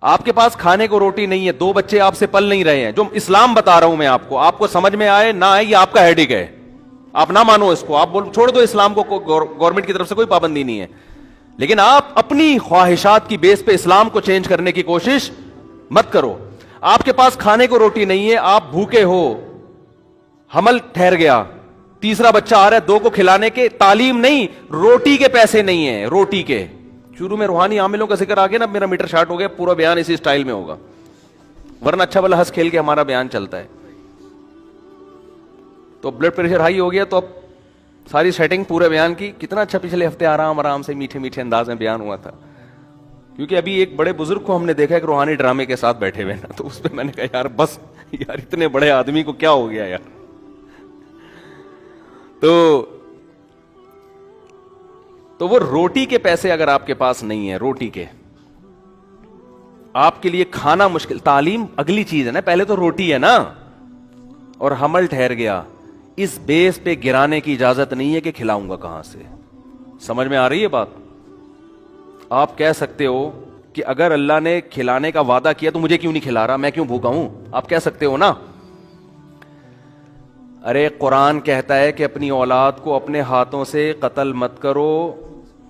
آپ کے پاس کھانے کو روٹی نہیں ہے, 2 بچے آپ سے پل نہیں رہے ہیں, جو اسلام بتا رہا ہوں میں آپ کو سمجھ میں آئے نہ آئے یہ آپ کا ہیڈک ہے, آپ نہ مانو اس کو, آپ چھوڑ دو اسلام کو, گورنمنٹ کی طرف سے کوئی پابندی نہیں ہے, لیکن آپ اپنی خواہشات کی بیس پہ اسلام کو چینج کرنے کی کوشش مت کرو. آپ کے پاس کھانے کو روٹی نہیں ہے, آپ بھوکے ہو, حمل ٹھہر گیا, تیسرا بچہ آ رہا ہے, 2 کو کھلانے کے, تعلیم نہیں, روٹی کے پیسے نہیں ہیں, روٹی کے. شروع میں روحانی عاملوں کا ذکر آ گیا نا, میرا میٹر شارٹ ہو گیا, پورا بیان اسی سٹائل میں ہوگا, ورنہ اچھا بھلا ہنس کھیل کے ہمارا بیان چلتا ہے. تو بلڈ پریشر ہائی ہو گیا تو اب ساری سیٹنگ پورے بیان کی, کتنا اچھا پچھلے ہفتے آرام سے میٹھے میٹھے انداز میں بیان ہوا تھا, کیونکہ ابھی ایک بڑے بزرگ کو ہم نے دیکھا کہ روحانی ڈرامے کے ساتھ بیٹھے ہوئے نا, تو اس پہ میں نے کہا یار بس یار اتنے بڑے آدمی کو کیا ہو گیا یار. تو وہ روٹی کے پیسے اگر آپ کے پاس نہیں ہے, روٹی کے, آپ کے لیے کھانا مشکل, تعلیم اگلی چیز ہے نا, پہلے تو روٹی ہے نا, اور حمل ٹھہر گیا, اس بیس پہ گرانے کی اجازت نہیں ہے کہ کھلاؤں گا کہاں سے. سمجھ میں آ رہی ہے بات؟ آپ کہہ سکتے ہو کہ اگر اللہ نے کھلانے کا وعدہ کیا تو مجھے کیوں نہیں کھلا رہا, میں کیوں بھوکا ہوں, آپ کہہ سکتے ہو نا. ارے قرآن کہتا ہے کہ اپنی اولاد کو اپنے ہاتھوں سے قتل مت کرو,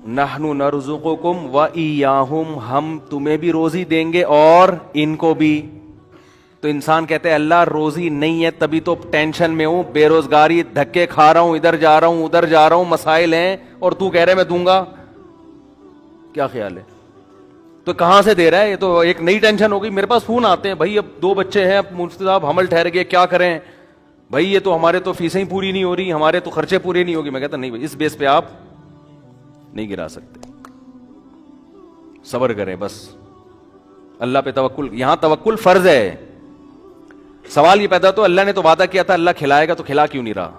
نحن نرزقکم وإیاہم, ہم تمہیں بھی روزی دیں گے اور ان کو بھی. تو انسان کہتے ہیں اللہ روزی نہیں ہے تبھی تو ٹینشن میں ہوں, بے روزگاری, دھکے کھا رہا ہوں, ادھر جا رہا ہوں ادھر جا رہا ہوں, مسائل ہیں, اور تو کہہ رہے میں دوں گا. کیا خیال ہے؟ تو کہاں سے دے رہا ہے؟ یہ تو ایک نئی ٹینشن ہوگی. میرے پاس فون آتے ہیں, بھائی اب 2 بچے ہیں, اب مفتی صاحب حمل ٹھہر گئے, کیا کریں بھائی, یہ تو ہمارے تو فیسیں ہی پوری نہیں ہو رہی, ہمارے تو خرچے پورے نہیں ہوگی. میں کہتا نہیں بھائی, اس بیس پہ آپ نہیں گرا سکتے, صبر کریں بس, اللہ پہ توکل. یہاں توکل فرض ہے. سوال یہ پیدا تو اللہ نے تو وعدہ کیا تھا اللہ کھلائے گا, تو کھلا کیوں نہیں رہا؟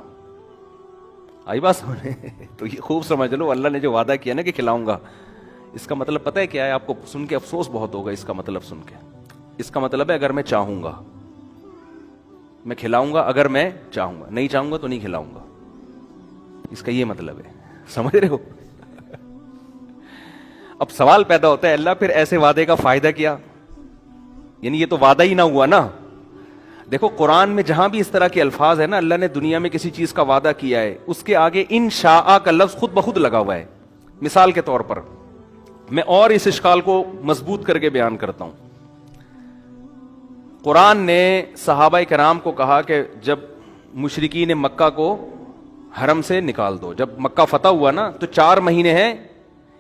آئی بات سمجھے؟ تو یہ خوب سمجھ لو, اللہ نے جو وعدہ کیا نا کہ کھلاؤں گا, اس کا مطلب پتہ ہے کیا ہے؟ آپ کو سن کے افسوس بہت ہوگا اس کا مطلب سن کے. اس کا مطلب ہے اگر میں چاہوں گا میں کھلاؤں گا, اگر میں چاہوں گا, نہیں چاہوں گا تو نہیں کھلاؤں گا. اس کا یہ مطلب ہے, سمجھ رہے ہو؟ اب سوال پیدا ہوتا ہے اللہ پھر ایسے وعدے کا فائدہ کیا؟ یعنی یہ تو وعدہ ہی نہ ہوا نا. دیکھو قرآن میں جہاں بھی اس طرح کے الفاظ ہے نا, اللہ نے دنیا میں کسی چیز کا وعدہ کیا ہے, اس کے آگے انشاء کا لفظ خود بخود لگا ہوا ہے. مثال کے طور پر میں اور اس اشکال کو مضبوط کر کے بیان کرتا ہوں. قرآن نے صحابہ کرام کو کہا کہ جب مشرکین مکہ کو حرم سے نکال دو, جب مکہ فتح ہوا نا تو 4 مہینے ہیں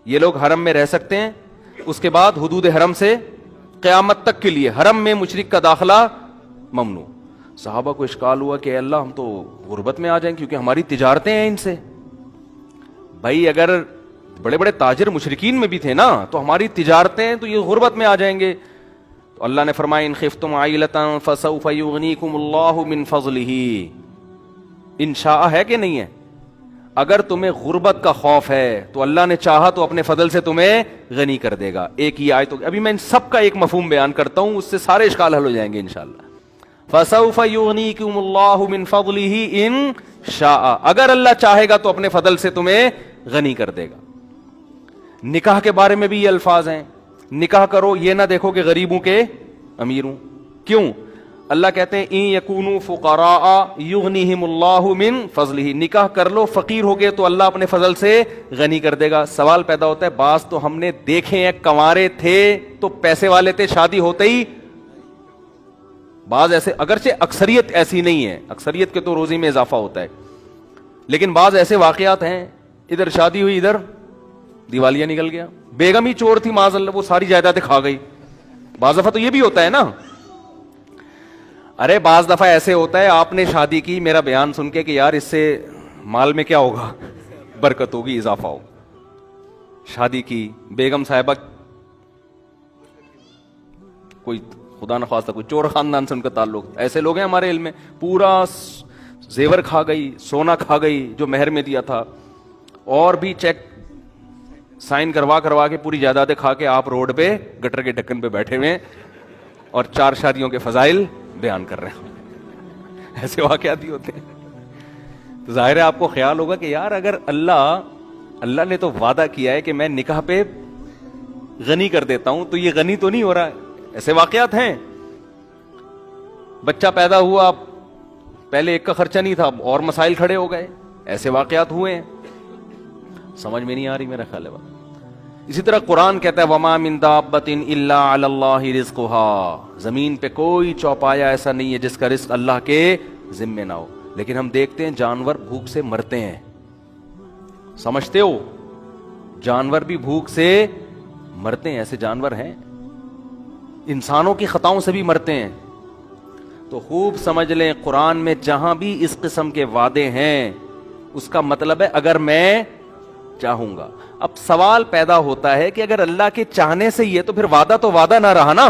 یہ لوگ حرم میں رہ سکتے ہیں, اس کے بعد حدود حرم سے قیامت تک کے لیے حرم میں مشرک کا داخلہ ممنوع. صحابہ کو اشکال ہوا کہ اللہ ہم تو غربت میں آ جائیں کیونکہ ہماری تجارتیں ہیں ان سے. بھائی اگر بڑے بڑے تاجر مشرکین میں بھی تھے نا تو ہماری تجارتیں ہیں تو یہ غربت میں آ جائیں گے. تو اللہ نے فرمایا ان خفتم عائلۃ فسوف یغنیکم اللہ من فضلہ. انشاء ہے کہ نہیں ہے؟ اگر تمہیں غربت کا خوف ہے تو اللہ نے چاہا تو اپنے فضل سے تمہیں غنی کر دے گا. ایک ہی آیت, ابھی میں ان سب کا ایک مفہوم بیان کرتا ہوں, اس سے سارے اشکال حل ہو جائیں گے انشاءاللہ. فسوف یغنیکم اللہ من فضلہ ان شاء, اگر اللہ چاہے گا تو اپنے فضل سے تمہیں غنی کر دے گا. نکاح کے بارے میں بھی یہ الفاظ ہیں, نکاح کرو یہ نہ دیکھو کہ غریبوں کے امیر ہوں. کیوں؟ اللہ کہتے ہیں ان یکونوا فقراء یغنیہم اللہ من فضلہ, نکاح کر لو فقیر ہو گئے تو اللہ اپنے فضل سے غنی کر دے گا. سوال پیدا ہوتا ہے, بعض تو ہم نے دیکھے ہیں کنوارے تھے تو پیسے والے تھے, شادی ہوتے ہی بعض ایسے, اگرچہ اکثریت ایسی نہیں ہے, اکثریت کے تو روزی میں اضافہ ہوتا ہے, لیکن بعض ایسے واقعات ہیں ادھر شادی ہوئی ادھر دیوالیہ نکل گیا, بیگم ہی چور تھی معاذ اللہ, وہ ساری جائیدادیں کھا گئی. بعض دفعہ تو یہ بھی ہوتا ہے نا. ارے بعض دفعہ ایسے ہوتا ہے آپ نے شادی کی, میرا بیان سن کے کہ یار اس سے مال میں کیا ہوگا, برکت ہوگی, اضافہ ہوگا. شادی کی بیگم صاحبہ کوئی خدا نخواستہ کوئی چور خاندان سے ان کا تعلق, ایسے لوگ ہیں ہمارے علم میں, پورا زیور کھا گئی, سونا کھا گئی جو مہر میں دیا تھا, اور بھی چیک سائن کروا کے پوری جائیدادیں کھا کے آپ روڈ پہ گٹر کے ڈھکن پہ بیٹھے ہوئے اور 4 شادیوں کے فضائل بیان کر رہے ہیں. ایسے واقعات ہی ہوتے ہیں. تو ظاہر ہے آپ کو خیال ہوگا کہ یار اگر اللہ نے تو وعدہ کیا ہے کہ میں نکاح پہ غنی کر دیتا ہوں, تو یہ غنی تو نہیں ہو رہا ہے, ایسے واقعات ہیں. بچہ پیدا ہوا, پہلے ایک کا خرچہ نہیں تھا, اور مسائل کھڑے ہو گئے, ایسے واقعات ہوئے ہیں. سمجھ میں نہیں آ رہی میرا خیال ہے بات. اسی طرح قرآن کہتا ہے وما من دابۃ الا علی اللہ رزقها, زمین پہ کوئی چوپایا ایسا نہیں ہے جس کا رزق اللہ کے ذمے نہ ہو. لیکن ہم دیکھتے ہیں جانور بھوک سے مرتے ہیں. سمجھتے ہو, جانور بھی بھوک سے مرتے ہیں, ایسے جانور ہیں. انسانوں کی خطاؤں سے بھی مرتے ہیں. تو خوب سمجھ لیں, قرآن میں جہاں بھی اس قسم کے وعدے ہیں اس کا مطلب ہے اگر میں چاہوں گا. اب سوال پیدا ہوتا ہے کہ اگر اللہ کے چاہنے سے ہی ہے تو پھر وعدہ تو وعدہ نہ رہا نا.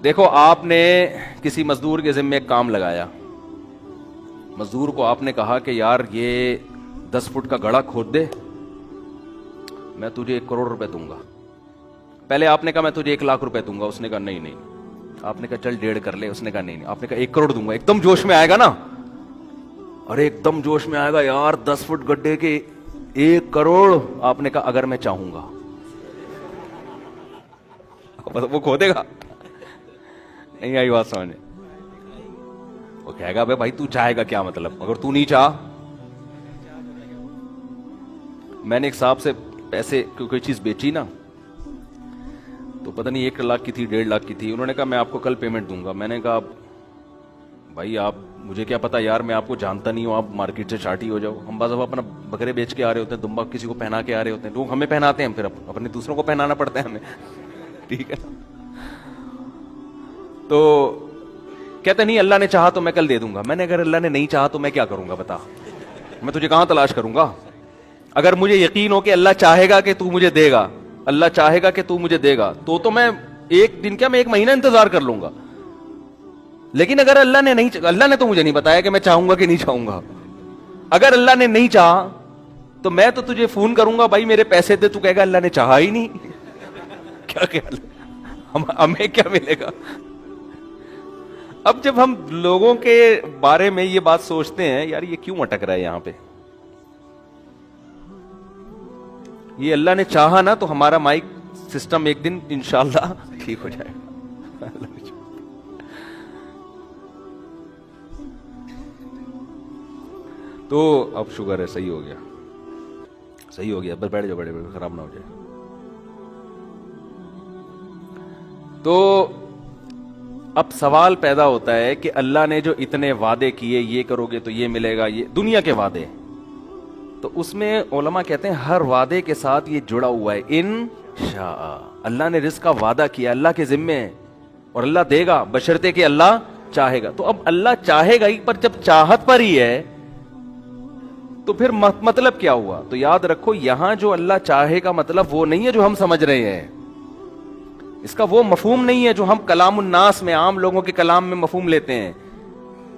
دیکھو, آپ نے کسی مزدور کے ذمہ ایک کام لگایا, مزدور کو آپ نے کہا کہ یار یہ 10 فٹ کا گڑھا کھود دے, میں تجھے 1 کروڑ روپے دوں گا. پہلے آپ نے کہا میں تجھے 1 لاکھ روپے دوں گا, اس نے کہا نہیں نہیں. آپ نے کہا چل 1.5 کر لے, اس نے کہا نہیں نہیں. آپ نے کہا 1 کروڑ دوں گا. ایک دم جوش میں آئے گا نا, ارے ایک دم جوش میں آئے گا یار 10 فٹ گڈھے کے 1 کروڑ. آپ نے کہا اگر میں چاہوں گا, وہ کھودے گا. نہیں آئی بات سمجھنے. وہ کہے گا بھائی تو چاہے گا کیا مطلب, اگر تو نہیں چاہ. میں نے ایک صاحب سے پیسے کوئی چیز بیچی نا, تو پتہ نہیں 1 لاکھ کی تھی 1.5 لاکھ کی تھی. انہوں نے کہا میں آپ کو کل پیمنٹ دوں گا. میں نے کہا بھائی آپ, مجھے کیا پتا یار, میں آپ کو جانتا نہیں ہوں, آپ مارکیٹ سے شارٹی ہو جاؤ. ہم بعض دفعہ اپنا بکرے بیچ کے آ رہے ہوتے ہیں, دمبا کسی کو پہنا کے آ رہے ہوتے ہیں, لوگ ہمیں پہناتے ہیں, پھر اپنے دوسروں کو پہنانا پڑتا ہے ہمیں. ٹھیک ہے. تو کہتے نہیں اللہ نے چاہا تو میں کل دے دوں گا. میں نے اگر اللہ نے نہیں چاہا تو میں کیا کروں گا بتا, میں تجھے کہاں تلاش کروں گا. اگر مجھے یقین ہو کہ اللہ چاہے گا کہ تو مجھے دے گا, اللہ چاہے گا کہ تو مجھے دے گا, تو میں 1 دن کیا, میں 1 مہینہ انتظار کر لوں گا. لیکن اگر اللہ نے نہیں, اللہ نے تو مجھے نہیں بتایا کہ میں چاہوں گا کہ نہیں چاہوں گا. اگر اللہ نے نہیں چاہا تو میں تو تجھے فون کروں گا بھائی میرے پیسے دے, تو کہے گا اللہ نے چاہا ہی نہیں. کیا خیال ہے, ہمیں کیا ملے گا. اب جب ہم لوگوں کے بارے میں یہ بات سوچتے ہیں یار یہ کیوں اٹک رہا ہے یہاں پہ, یہ اللہ نے چاہا نا تو ہمارا مائک سسٹم ایک دن انشاءاللہ ٹھیک ہو جائے گا. تو اب شکر ہے صحیح ہو گیا, صحیح ہو گیا. بس بیٹھ جاؤ, بڑے خراب نہ ہو جائے. تو اب سوال پیدا ہوتا ہے کہ اللہ نے جو اتنے وعدے کیے, یہ کرو گے تو یہ ملے گا, یہ دنیا کے وعدے, تو اس میں علماء کہتے ہیں ہر وعدے کے ساتھ یہ جڑا ہوا ہے انشاء. اللہ نے رزق کا وعدہ کیا, اللہ کے ذمے ہے, اور اللہ دے گا بشرطے کہ اللہ چاہے گا. تو اب اللہ چاہے گا ہی, پر جب چاہت پر ہی ہے تو پھر مطلب کیا ہوا. تو یاد رکھو یہاں جو اللہ چاہے کا مطلب وہ نہیں ہے جو ہم سمجھ رہے ہیں, اس کا وہ مفہوم نہیں ہے جو ہم کلام الناس میں, عام لوگوں کے کلام میں مفہوم لیتے ہیں.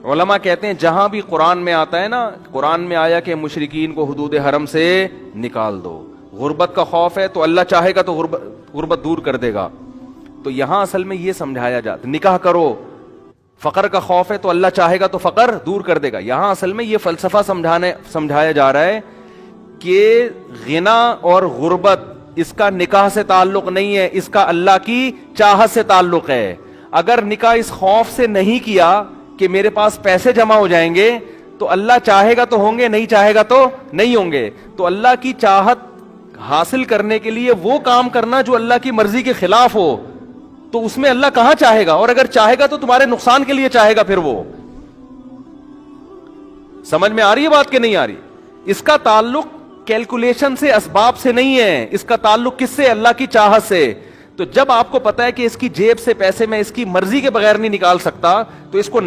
علماء کہتے ہیں جہاں بھی قرآن میں آتا ہے نا, قرآن میں آیا کہ مشرکین کو حدود حرم سے نکال دو, غربت کا خوف ہے تو اللہ چاہے گا تو غربت دور کر دے گا. تو یہاں اصل میں یہ سمجھایا جاتا, نکاح کرو, فقر کا خوف ہے تو اللہ چاہے گا تو فقر دور کر دے گا. یہاں اصل میں یہ فلسفہ سمجھایا جا رہا ہے کہ غنا اور غربت اس کا نکاح سے تعلق نہیں ہے, اس کا اللہ کی چاہت سے تعلق ہے. اگر نکاح اس خوف سے نہیں کیا کہ میرے پاس پیسے جمع ہو جائیں گے تو اللہ چاہے گا تو ہوں گے, نہیں چاہے گا تو نہیں ہوں گے. تو اللہ کی چاہت حاصل کرنے کے لیے وہ کام کرنا جو اللہ کی مرضی کے خلاف ہو, تو اس میں اللہ کہاں چاہے گا, اور اگر چاہے گا تو تمہارے نقصان کے لیے چاہے گا. پھر وہ سمجھ میں آ رہی ہے بات کہ نہیں آ رہی. اس کا تعلق کیلکولیشن سے, اسباب سے نہیں ہے, اس کا تعلق کس سے, اللہ کی چاہت سے. تو جب آپ کو پتا ہے کہ اس کی جیب سے پیسے میں اس کی مرضی کے بغیر نہیں نکال سکتا, تو اس کو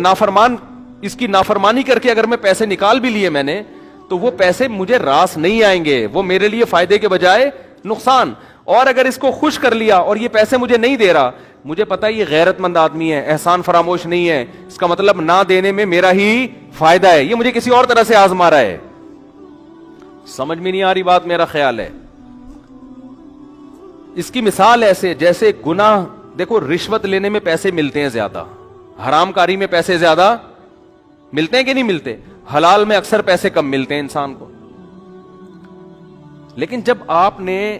اس کی نافرمانی کر کے اگر میں پیسے نکال بھی لیے میں نے, تو وہ پیسے مجھے راس نہیں آئیں گے, وہ میرے لیے فائدے کے بجائے نقصان. اور اگر اس کو خوش کر لیا اور یہ پیسے مجھے نہیں دے رہا, مجھے پتا ہے یہ غیرت مند آدمی ہے, احسان فراموش نہیں ہے, اس کا مطلب نہ دینے میں میرا ہی فائدہ ہے, یہ مجھے کسی اور طرح سے آزما رہا ہے. سمجھ میں نہیں آ رہی بات, میرا خیال ہے. اس کی مثال ایسے جیسے گناہ, دیکھو رشوت لینے میں پیسے ملتے ہیں زیادہ, حرام کاری میں پیسے زیادہ ملتے ہیں کہ نہیں ملتے, حلال میں اکثر پیسے کم ملتے ہیں انسان کو. لیکن جب آپ نے